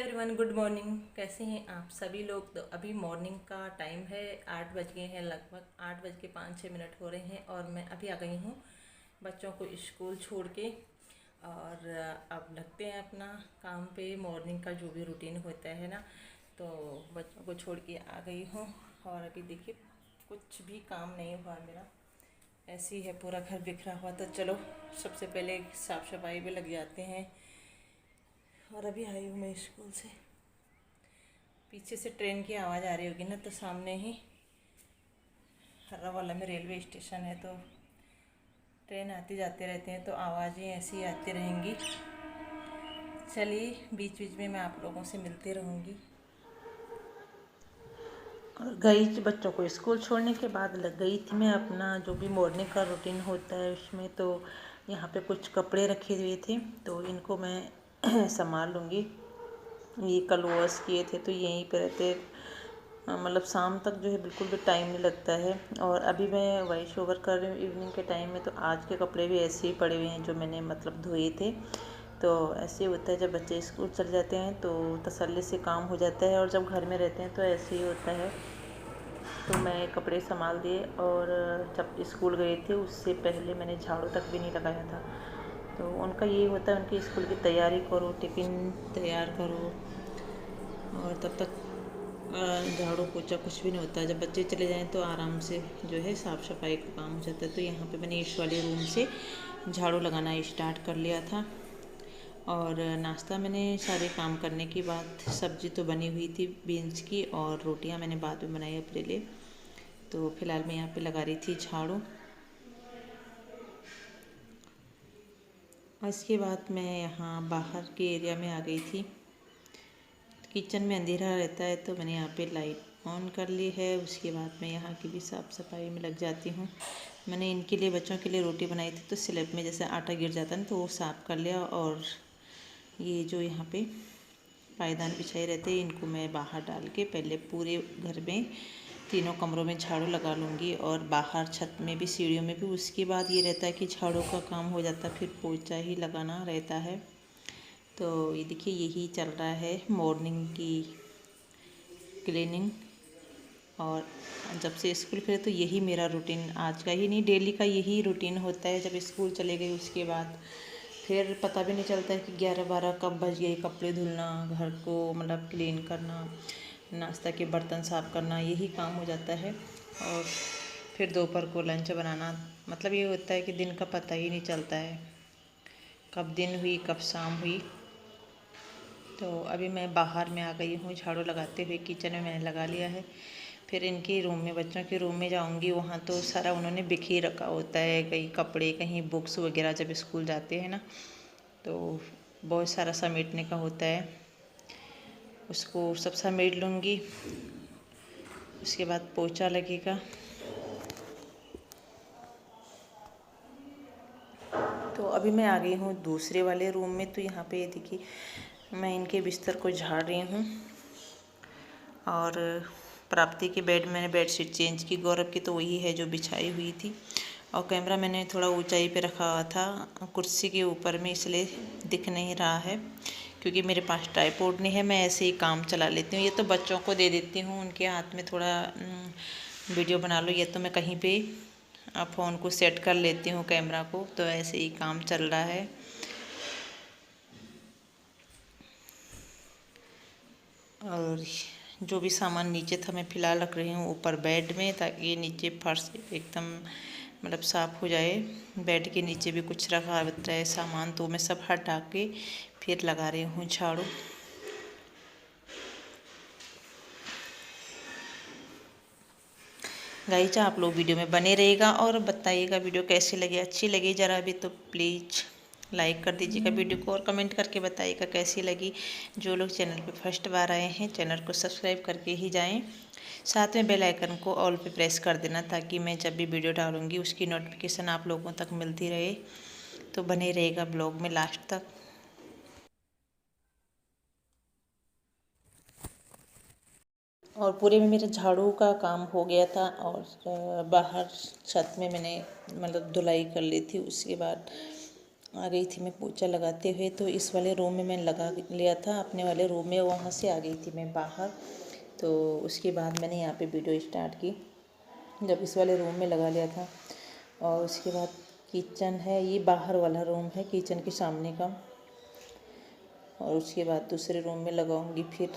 Everyone, good morning. कैसे हैं आप सभी लोग। तो अभी मॉर्निंग का टाइम है, 8 बज गए हैं, लगभग 8 बज के 5-6 मिनट हो रहे हैं और मैं अभी आ गई हूँ बच्चों को स्कूल छोड़ के। और अब लगते हैं अपना काम पे। मॉर्निंग का जो भी रूटीन होता है ना, तो बच्चों को छोड़ के आ गई हूँ। और अभी देखिए कुछ भी काम नहीं हुआ मेरा, ऐसे ही है, पूरा घर बिखरा हुआ। तो चलो सबसे पहले साफ़ सफाई पे लग जाते हैं। और अभी आई हूँ मैं स्कूल से। पीछे से ट्रेन की आवाज़ आ रही होगी ना, तो सामने ही हर्रा वाला में रेलवे स्टेशन है, तो ट्रेन आती जाते रहते हैं, तो आवाज़ें ऐसी ही आती रहेंगी। चलिए बीच बीच में मैं आप लोगों से मिलती रहूँगी। और गई थी बच्चों को स्कूल छोड़ने के बाद, लग गई थी मैं अपना जो भी मॉर्निंग का रूटीन होता है उसमें। तो यहाँ पे कुछ कपड़े रखे हुए थे, तो इनको मैं संभाल लूँगी। ये कल वॉश किए थे, तो यहीं पे रहते, मतलब शाम तक जो है बिल्कुल भी टाइम नहीं लगता है। और अभी मैं वॉइस ओवर कर रही हूँ इवनिंग के टाइम में, तो आज के कपड़े भी ऐसे ही पड़े हुए हैं जो मैंने मतलब धोए थे। तो ऐसे ही होता है, जब बच्चे स्कूल चले जाते हैं तो तसल्ली से काम हो जाता है, और जब घर में रहते हैं तो ऐसे ही होता है। तो मैं कपड़े संभाल दिए, और जब स्कूल गए थे उससे पहले मैंने झाड़ू तक भी नहीं लगाया था। तो उनका यही होता है, उनकी स्कूल की तैयारी करो, टिफ़िन तैयार करो, और तब तक झाड़ू पोछा कुछ भी नहीं होता। जब बच्चे चले जाएं तो आराम से जो है साफ़ सफाई का काम हो जाता है। तो यहाँ पे मैंने इस वाले रूम से झाड़ू लगाना स्टार्ट कर लिया था। और नाश्ता मैंने सारे काम करने के बाद, सब्ज़ी तो बनी हुई थी बीन्स की, और रोटियां मैंने बाद में बनाई अपने लिए। तो फिलहाल मैं यहाँ पे लगा रही थी झाड़ू। और इसके बाद मैं यहाँ बाहर के एरिया में आ गई थी। किचन में अंधेरा रहता है, तो मैंने यहाँ पे लाइट ऑन कर ली है। उसके बाद मैं यहाँ की भी साफ़ सफाई में लग जाती हूँ। मैंने इनके लिए, बच्चों के लिए रोटी बनाई थी, तो स्लैब में जैसे आटा गिर जाता है ना, तो वो साफ़ कर लिया। और ये जो यहाँ पे पायदान बिछाए रहते हैं, इनको मैं बाहर डाल के पहले पूरे घर में तीनों कमरों में झाड़ू लगा लूँगी, और बाहर छत में भी, सीढ़ियों में भी। उसके बाद ये रहता है कि झाड़ू का काम हो जाता है, फिर पोछा ही लगाना रहता है। तो ये देखिए यही चल रहा है मॉर्निंग की क्लीनिंग। और जब से स्कूल खुले तो यही मेरा रूटीन, आज का ही नहीं, डेली का यही रूटीन होता है। जब स्कूल चले गए उसके बाद फिर पता भी नहीं चलता है कि 11-12 कब बज गए। कपड़े धुलना, घर को मतलब क्लीन करना, नाश्ता के बर्तन साफ़ करना, यही काम हो जाता है। और फिर दोपहर को लंच बनाना, मतलब ये होता है कि दिन का पता ही नहीं चलता है, कब दिन हुई कब शाम हुई। तो अभी मैं बाहर में आ गई हूँ झाड़ू लगाते हुए। किचन में मैंने लगा लिया है। फिर इनके रूम में, बच्चों के रूम में जाऊँगी। वहाँ तो सारा उन्होंने बिखेर रखा होता है, कहीं कपड़े, कहीं बुक्स वगैरह, जब स्कूल जाते हैं ना, तो बहुत सारा समेटने का होता है। उसको सब समेट लूँगी। उसके बाद पोछा लगेगा। तो अभी मैं आ गई हूँ दूसरे वाले रूम में। तो यहाँ पे देखिए मैं इनके बिस्तर को झाड़ रही हूँ। और प्राप्ति के बेड, मैंने बेडशीट चेंज की, गौरव की तो वही है जो बिछाई हुई थी। और कैमरा मैंने थोड़ा ऊंचाई पे रखा हुआ था कुर्सी के वीपर में, इसलिए दिख नहीं रहा है, क्योंकि मेरे पास ट्राइपॉड नहीं है। मैं ऐसे ही काम चला लेती हूँ। ये तो बच्चों को दे देती हूँ, उनके हाथ में थोड़ा वीडियो बना लो। ये तो मैं कहीं पे फ़ोन को सेट कर लेती हूँ, कैमरा को। तो ऐसे ही काम चल रहा है। और जो भी सामान नीचे था मैं फ़िलहाल रख रही हूँ ऊपर बेड में, ताकि नीचे फर्श एकदम मतलब साफ़ हो जाए। बेड के नीचे भी कुछ रखा रहता है सामान, तो मैं सब हटा के फिर लगा रही हूँ झाड़ू। गाइस आप लोग वीडियो में बने रहिएगा और बताइएगा वीडियो कैसी लगी। अच्छी लगी ज़रा भी तो प्लीज़ लाइक कर दीजिएगा वीडियो को, और कमेंट करके बताइएगा कैसी लगी। जो लोग चैनल पे फर्स्ट बार आए हैं, चैनल को सब्सक्राइब करके ही जाएं। साथ में बेल आइकन को ऑल पे प्रेस कर देना, ताकि मैं जब भी वीडियो डालूँगी उसकी नोटिफिकेशन आप लोगों तक मिलती रहे। तो बने रहेगा ब्लॉग में लास्ट तक। और पूरे में मेरा झाड़ू का काम हो गया था, और बाहर छत में मैंने मतलब धुलाई कर ली थी। उसके बाद आ गई थी मैं पोछा लगाते हुए। तो इस वाले रूम में मैंने लगा लिया था अपने वाले रूम में, वहाँ से आ गई थी मैं बाहर। तो उसके बाद मैंने यहाँ पे वीडियो स्टार्ट की जब इस वाले रूम में लगा लिया था। और उसके बाद किचन है, ये बाहर वाला रूम है किचन के सामने का। और उसके बाद दूसरे रूम में लगाऊंगी फिर।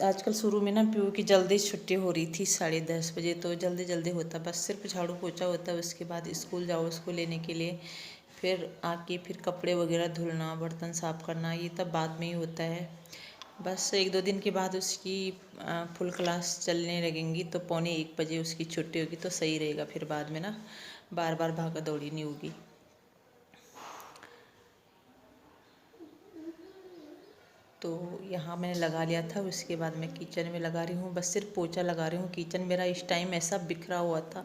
आजकल शुरू में ना पीयू की जल्दी छुट्टी हो रही थी 10:30 बजे, तो जल्दी जल्दी होता, बस सिर्फ झाड़ू पोछा होता है। उसके बाद स्कूल जाओ उसको लेने के लिए, फिर आके फिर कपड़े वगैरह धुलना, बर्तन साफ़ करना, ये तब बाद में ही होता है। बस 1-2 दिन के बाद उसकी फुल क्लास चलने लगेंगी, तो 12:45 उसकी छुट्टी होगी, तो सही रहेगा। फिर बाद में ना बार बार भागा दौड़ी नहीं होगी। तो यहाँ मैंने लगा लिया था। उसके बाद मैं किचन में लगा रही हूँ, बस सिर्फ पोछा लगा रही हूँ। किचन मेरा इस टाइम ऐसा बिखरा हुआ था,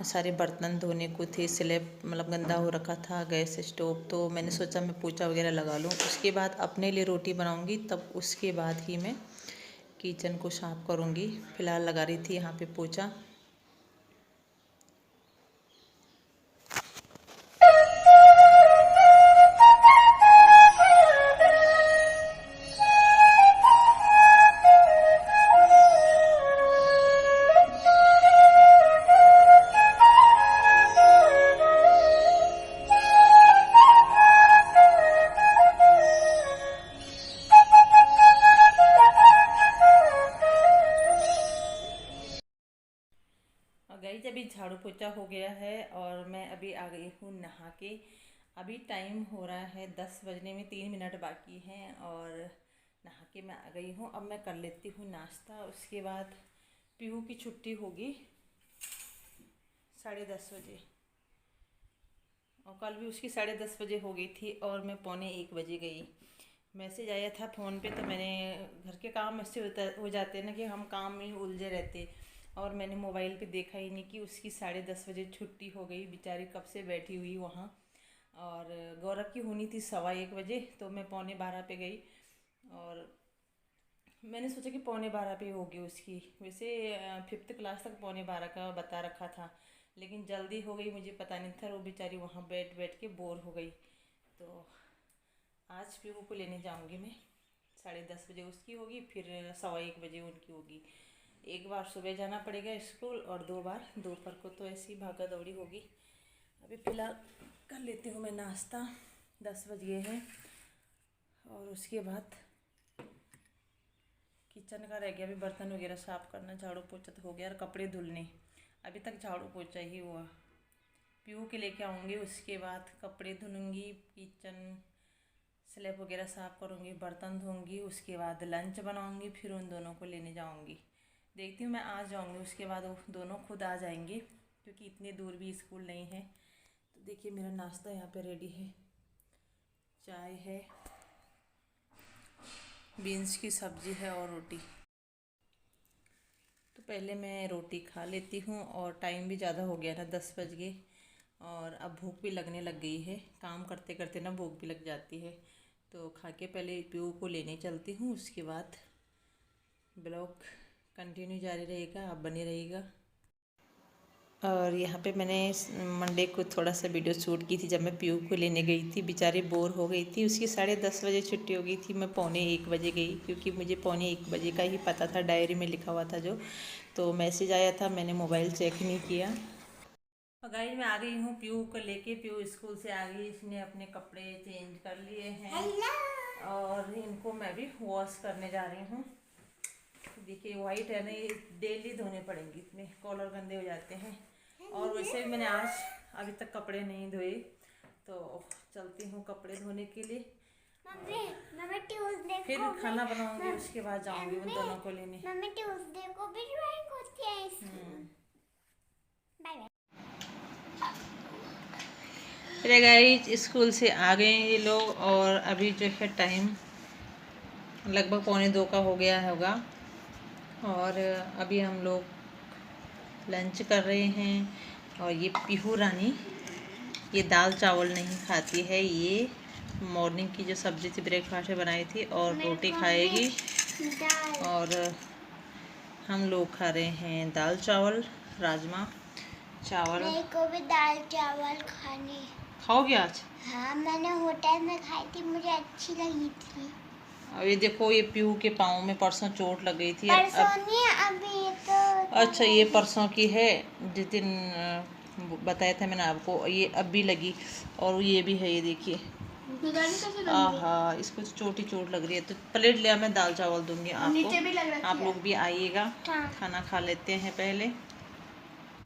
सारे बर्तन धोने को थे, स्लैब मतलब गंदा हो रखा था, गैस स्टोव। तो मैंने सोचा मैं पोछा वगैरह लगा लूँ, उसके बाद अपने लिए रोटी बनाऊँगी, तब उसके बाद ही मैं किचन को साफ़ करूँगी। फ़िलहाल लगा रही थी यहाँ पे पोछा। गाइस अभी झाड़ू पोछा हो गया है और मैं अभी आ गई हूँ नहा के। अभी टाइम हो रहा है 10 बजने में 3 मिनट बाकी हैं और नहा के मैं आ गई हूँ। अब मैं कर लेती हूँ नाश्ता। उसके बाद पीहू की छुट्टी होगी 10:30 बजे, और कल भी उसकी 10:30 बजे हो गई थी और मैं 12:45 बजे गई। मैसेज आया था फ़ोन पे, तो मैंने, घर के काम ऐसे हो जाते हैं ना कि हम काम में उलझे रहते, और मैंने मोबाइल पे देखा ही नहीं कि उसकी 10:30 बजे छुट्टी हो गई। बेचारी कब से बैठी हुई वहाँ, और गौरव की होनी थी 1:15 बजे, तो मैं 11:45 पे गई। और मैंने सोचा कि 11:15 पे होगी उसकी, वैसे 5th क्लास तक 11:15 का बता रखा था, लेकिन जल्दी हो गई, मुझे पता नहीं था। वो बेचारी वहाँ बैठ बैठ के बोर हो गई। तो आज पीहू को लेने जाऊंगी मैं, 10:30 बजे उसकी होगी, फिर 1:15 बजे उनकी होगी। एक बार सुबह जाना पड़ेगा स्कूल और 2 बार दोपहर को, तो ऐसी भागा दौड़ी होगी। अभी फ़िलहाल कर लेती हूँ मैं नाश्ता, 10 बज गए हैं। और उसके बाद किचन का रह गया, अभी बर्तन वगैरह साफ़ करना, झाड़ू पोछा तो हो गया, और कपड़े धुलने, अभी तक झाड़ू पोछा ही हुआ। पीहू के लेके आऊँगी, उसके बाद कपड़े धुलूँगी, किचन स्लैब वगैरह साफ़ करूँगी, बर्तन धोऊँगी, उसके बाद लंच बनाऊँगी, फिर उन दोनों को लेने जाऊँगी। देखती हूँ मैं आ जाऊँगी, उसके बाद वो दोनों खुद आ जाएंगे, क्योंकि इतनी दूर भी स्कूल नहीं है। तो देखिए मेरा नाश्ता यहाँ पे रेडी है, चाय है, बीन्स की सब्ज़ी है और रोटी। तो पहले मैं रोटी खा लेती हूँ, और टाइम भी ज़्यादा हो गया ना, 10 बज गए, और अब भूख भी लगने लग गई है। काम करते करते ना भूख भी लग जाती है। तो खा के पहले पीहू को लेने चलती हूँ, उसके बाद ब्लॉग कंटिन्यू जारी रहेगा, आप बने रहिएगा। और यहाँ पे मैंने मंडे को थोड़ा सा वीडियो शूट की थी, जब मैं पीहू को लेने गई थी। बेचारी बोर हो गई थी, उसकी 10:30 बजे छुट्टी हो गई थी, मैं 12:45 बजे गई, क्योंकि मुझे 12:45 बजे का ही पता था, डायरी में लिखा हुआ था जो। तो मैसेज आया था, मैंने मोबाइल चेक नहीं किया। और गाइस मैं आ गई हूँ पीहू को लेके। पीहू स्कूल से आ गई, इसने अपने कपड़े चेंज कर लिए हैं, और इनको मैं भी वॉश करने जा रही हूँ। देखिए वाइट है ना, ये डेली धोने पड़ेंगे, इतने कॉलर गंदे हो जाते हैं। और वैसे भी मैंने आज अभी तक कपड़े नहीं धोए, तो चलती हूँ कपड़े धोने के लिए। फिर खाना बनाऊंगी, उसके बाद जाऊंगी उन दोनों को लेने। ट्यूसडे को भी ड्राइंग होती है। अरे गाइस स्कूल से आ गए ये लोग, और अभी जो है टाइम लगभग 1:45 का हो गया होगा, और अभी हम लोग लंच कर रहे हैं। और ये पीहू रानी ये दाल चावल नहीं खाती है, ये मॉर्निंग की जो सब्ज़ी थी ब्रेकफास्ट में बनाई थी, और रोटी खाएगी। और हम लोग खा रहे हैं दाल चावल, राजमा चावल। मेरे को भी दाल चावल खाने। खाओगे आज? हाँ, मैंने होटल में खाई थी, मुझे अच्छी लगी थी। अब ये देखो, ये पीहू के पाँव में परसों चोट लग गई थी। परसों नहीं, अभी तो। अच्छा, ये परसों की है, जिस दिन बताया था मैंने आपको, ये अब भी लगी। और ये भी है, ये देखिए। आहा, इसको तो चोट ही चोट लग रही है। तो प्लेट लिया, मैं दाल चावल दूंगी आपको। नीचे भी लग रखी आप लोग भी आइएगा, हाँ। खाना खा लेते हैं पहले।